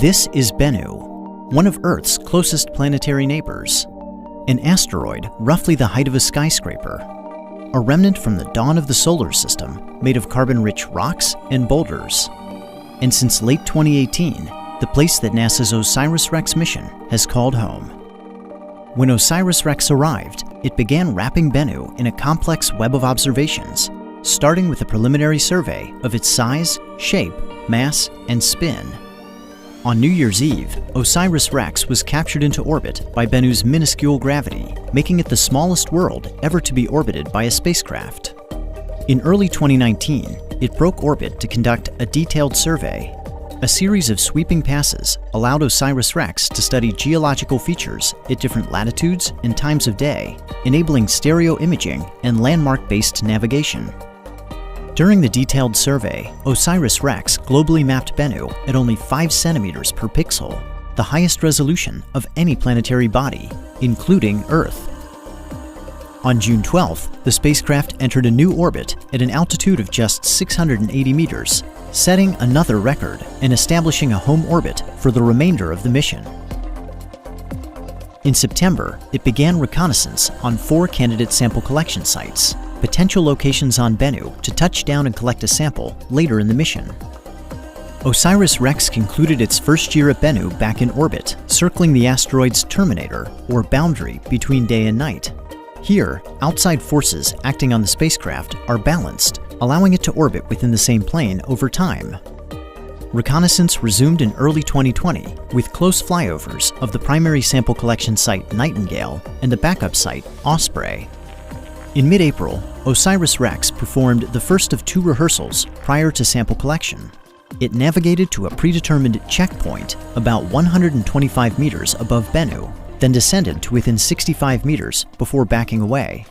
This is Bennu, one of Earth's closest planetary neighbors. An asteroid roughly the height of a skyscraper. A remnant from the dawn of the solar system made of carbon-rich rocks and boulders. And since late 2018, the place that NASA's OSIRIS-REx mission has called home. When OSIRIS-REx arrived, it began wrapping Bennu in a complex web of observations, starting with a preliminary survey of its size, shape, mass, and spin. On New Year's Eve, OSIRIS-REx was captured into orbit by Bennu's minuscule gravity, making it the smallest world ever to be orbited by a spacecraft. In early 2019, it broke orbit to conduct a detailed survey. A series of sweeping passes allowed OSIRIS-REx to study geological features at different latitudes and times of day, enabling stereo imaging and landmark-based navigation. During the detailed survey, OSIRIS-REx globally mapped Bennu at only 5 centimeters per pixel, the highest resolution of any planetary body, including Earth. On June 12th, the spacecraft entered a new orbit at an altitude of just 680 meters, setting another record and establishing a home orbit for the remainder of the mission. In September, it began reconnaissance on 4 candidate sample collection sites, potential locations on Bennu to touch down and collect a sample later in the mission. OSIRIS-REx concluded its first year at Bennu back in orbit, circling the asteroid's terminator, or boundary between day and night. Here, outside forces acting on the spacecraft are balanced, allowing it to orbit within the same plane over time. Reconnaissance resumed in early 2020 with close flyovers of the primary sample collection site Nightingale and the backup site Osprey. In mid-April, OSIRIS-REx performed the first of 2 rehearsals prior to sample collection. It navigated to a predetermined checkpoint about 125 meters above Bennu, then descended to within 65 meters before backing away.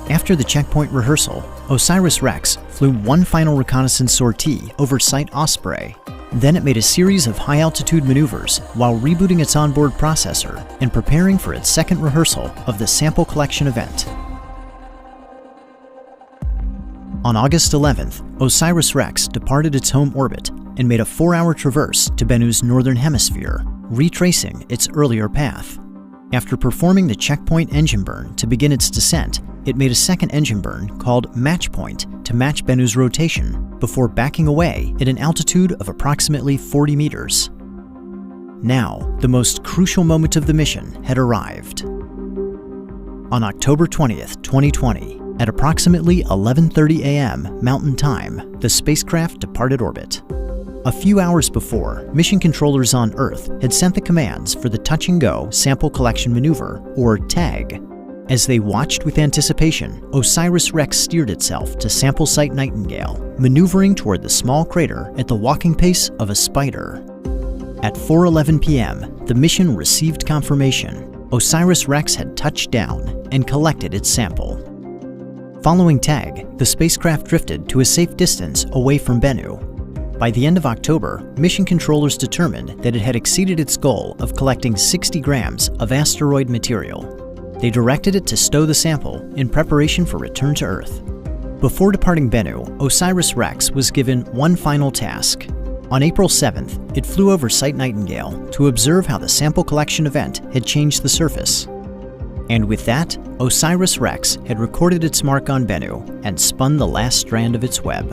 After the checkpoint rehearsal, OSIRIS-REx flew one final reconnaissance sortie over Site Osprey. Then it made a series of high-altitude maneuvers while rebooting its onboard processor and preparing for its second rehearsal of the sample collection event. On August 11th, OSIRIS-REx departed its home orbit and made a 4-hour traverse to Bennu's northern hemisphere, retracing its earlier path. After performing the checkpoint engine burn to begin its descent, it made a second engine burn called Match Point to match Bennu's rotation before backing away at an altitude of approximately 40 meters. Now, the most crucial moment of the mission had arrived. On October 20th, 2020, at approximately 11:30 a.m. Mountain Time, the spacecraft departed orbit. A few hours before, mission controllers on Earth had sent the commands for the Touch-and-Go Sample Collection Maneuver, or TAG. As they watched with anticipation, OSIRIS-REx steered itself to sample site Nightingale, maneuvering toward the small crater at the walking pace of a spider. At 4:11 p.m., the mission received confirmation. OSIRIS-REx had touched down and collected its sample. Following TAG, the spacecraft drifted to a safe distance away from Bennu. By the end of October, mission controllers determined that it had exceeded its goal of collecting 60 grams of asteroid material. They directed it to stow the sample in preparation for return to Earth. Before departing Bennu, OSIRIS-REx was given one final task. On April 7th, it flew over Site Nightingale to observe how the sample collection event had changed the surface. And with that, OSIRIS-REx had recorded its mark on Bennu and spun the last strand of its web.